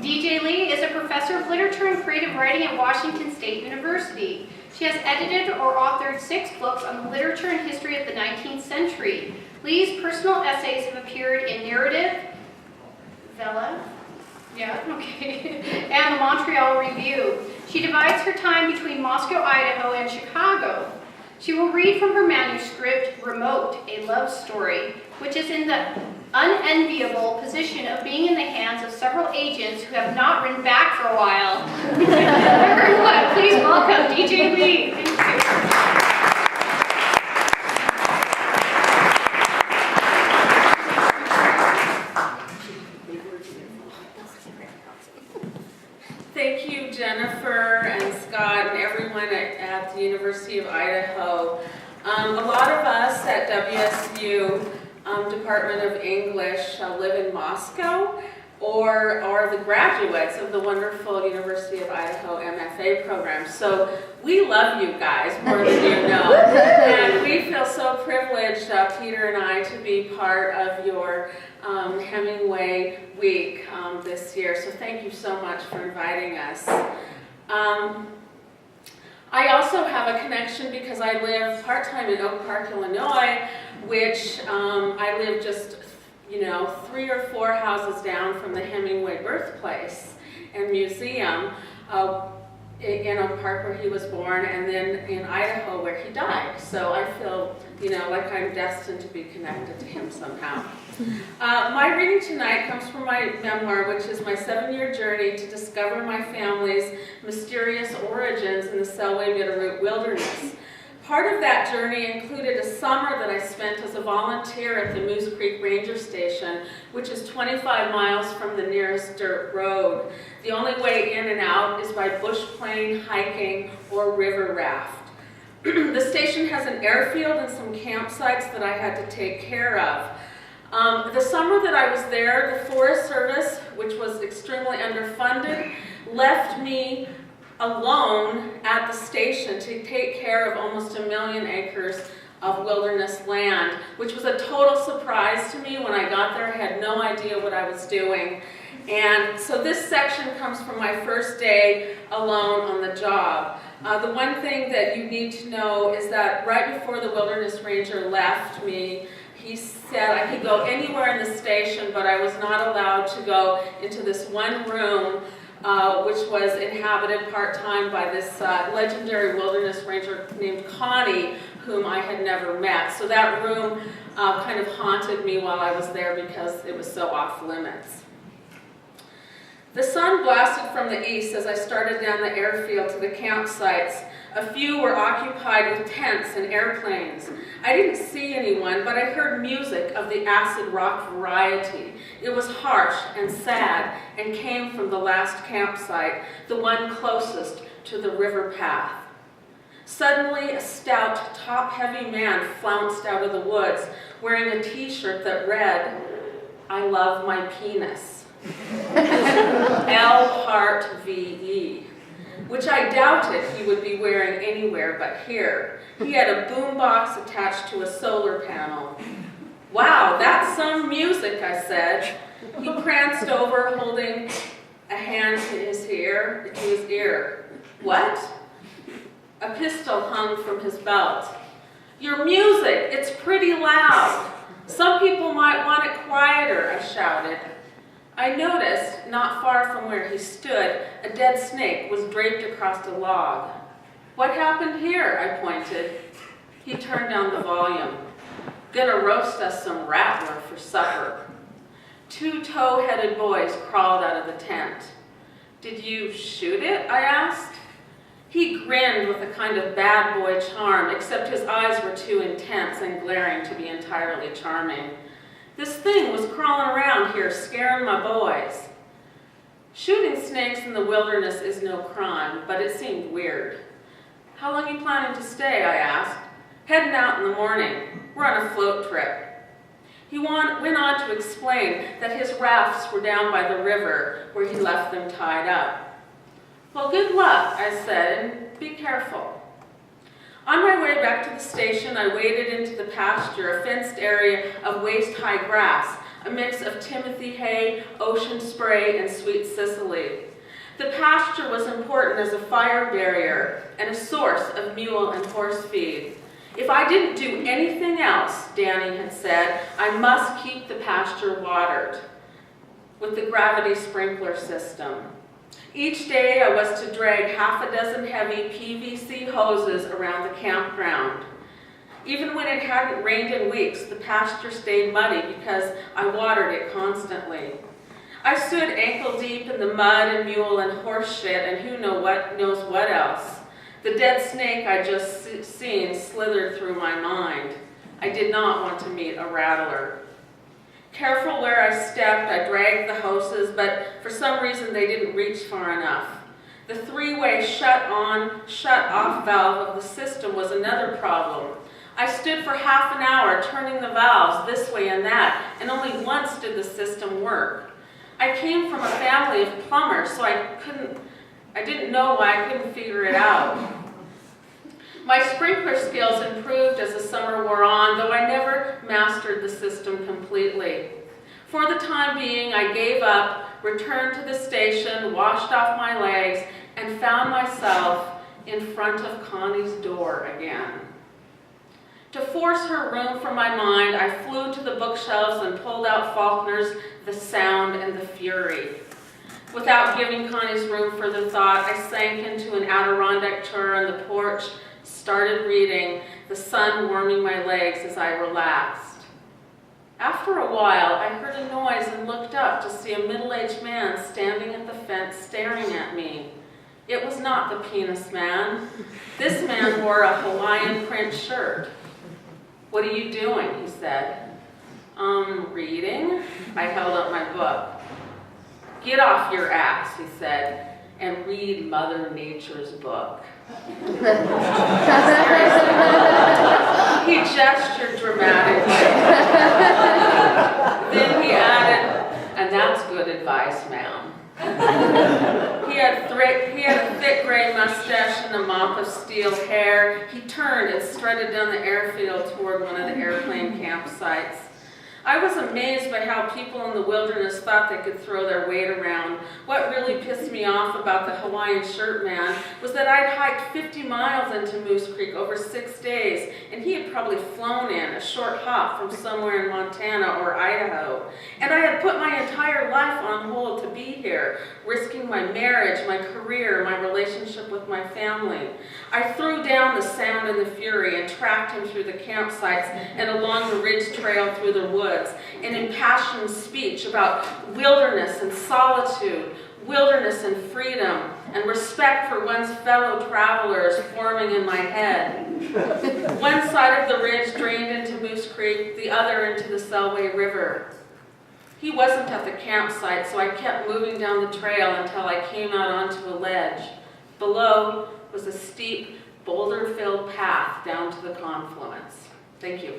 DJ Lee is a professor of literature and creative writing at Washington State University. She has edited or authored 6 books on the literature and history of the 19th century. Lee's personal essays have appeared in Narrative, Vela, and the Montreal Review. She divides her time between Moscow, Idaho, and Chicago. She will read from her manuscript, Remote, a Love Story, which is in the unenviable position of being in the hands of several agents who have not written back for a while. Everyone, please welcome DJ Lee. Thank you. Thank you, Jennifer and Scott and everyone at the University of Idaho. A lot of us at WSU Department of English live in Moscow or are the graduates of the wonderful University of Idaho MFA program. So we love you guys more than you know. And we feel so privileged, Peter and I, to be part of your Hemingway week this year. So thank you so much for inviting us. I also have a connection because I live part-time in Oak Park, Illinois, which I live just 3 or 4 houses down from the Hemingway birthplace and museum in Oak Park where he was born, and then in Idaho where he died. So I feel, like I'm destined to be connected to him somehow. My reading tonight comes from my memoir, which is my 7-year journey to discover my family's mysterious origins in the Selway-Bitterroot wilderness. Part of that journey included a summer that I spent as a volunteer at the Moose Creek Ranger Station, which is 25 miles from the nearest dirt road. The only way in and out is by bush plane, hiking, or river raft. The station has an airfield and some campsites that I had to take care of. The summer that I was there, the Forest Service, which was extremely underfunded, left me alone at the station to take care of almost 1 million acres of wilderness land, which was a total surprise to me. When I got there, I had no idea what I was doing. And so this section comes from my first day alone on the job. The one thing that you need to know is that right before the wilderness ranger left me, he said I could go anywhere in the station, but I was not allowed to go into this one room which was inhabited part-time by this legendary wilderness ranger named Connie, whom I had never met. So that room kind of haunted me while I was there because it was so off limits. The sun blasted from the east as I started down the airfield to the campsites. A few were occupied with tents and airplanes. I didn't see anyone, but I heard music of the acid rock variety. It was harsh and sad and came from the last campsite, the one closest to the river path. Suddenly, a stout, top-heavy man flounced out of the woods, wearing a t-shirt that read, "I love my penis." L. Hart V.E., which I doubted he would be wearing anywhere but here. He had a boombox attached to a solar panel. "Wow, that's some music," I said. He pranced over, holding a hand to his ear. "What?" A pistol hung from his belt. "Your music, it's pretty loud. Some people might want it quieter," I shouted. I noticed, not far from where he stood, a dead snake was draped across a log. "What happened here?" I pointed. He turned down the volume. "Gonna roast us some rattler for supper." 2 tow-headed boys crawled out of the tent. "Did you shoot it?" I asked. He grinned with a kind of bad boy charm, except his eyes were too intense and glaring to be entirely charming. "This thing was crawling around here, scaring my boys." Shooting snakes in the wilderness is no crime, but it seemed weird. "How long are you planning to stay?" I asked. "Heading out in the morning. We're on a float trip." He went on to explain that his rafts were down by the river, where he left them tied up. "Well, good luck," I said, "and be careful." On my way back to the station, I waded into the pasture, a fenced area of waist-high grass, a mix of timothy hay, ocean spray, and sweet cicely. The pasture was important as a fire barrier and a source of mule and horse feed. If I didn't do anything else, Danny had said, I must keep the pasture watered with the gravity sprinkler system. Each day I was to drag half a dozen heavy PVC hoses around the campground. Even when it hadn't rained in weeks, the pasture stayed muddy because I watered it constantly. I stood ankle deep in the mud and mule and horse shit and who knows what else. The dead snake I'd just seen slithered through my mind. I did not want to meet a rattler. Careful where I stepped, I dragged the hoses, but for some reason they didn't reach far enough. The three-way shut-on, shut-off valve of the system was another problem. I stood for half an hour turning the valves this way and that, and only once did the system work. I came from a family of plumbers, so I didn't know why I couldn't figure it out. My sprinkler skills improved as the summer wore on, though I never mastered the system completely. For the time being, I gave up, returned to the station, washed off my legs, and found myself in front of Connie's door again. To force her room from my mind, I flew to the bookshelves and pulled out Faulkner's The Sound and the Fury. Without giving Connie's room further thought, I sank into an Adirondack chair on the porch, started reading, the sun warming my legs as I relaxed. After a while, I heard a noise and looked up to see a middle-aged man standing at the fence staring at me. It was not the penis man. This man wore a Hawaiian print shirt. "What are you doing?" he said. Reading." I held up my book. "Get off your ass," he said, "and read Mother Nature's book." He gestured dramatically. Then he added, "And that's good advice, ma'am." He had a thick gray mustache and a mop of steel hair. He turned and strutted down the airfield toward one of the airplane campsites. I was amazed by how people in the wilderness thought they could throw their weight around. What really pissed me off about the Hawaiian shirt man was that I'd hiked 50 miles into Moose Creek over 6 days, and he had probably flown in a short hop from somewhere in Montana or Idaho. And I had put my entire life on hold to be here, risking my marriage, my career, my relationship with my family. I threw down The Sound and the Fury and tracked him through the campsites and along the ridge trail through the woods. An impassioned speech about wilderness and solitude, wilderness and freedom, and respect for one's fellow travelers forming in my head. One side of the ridge drained into Moose Creek, the other into the Selway River. He wasn't at the campsite, so I kept moving down the trail until I came out onto a ledge. Below was a steep, boulder-filled path down to the confluence. Thank you.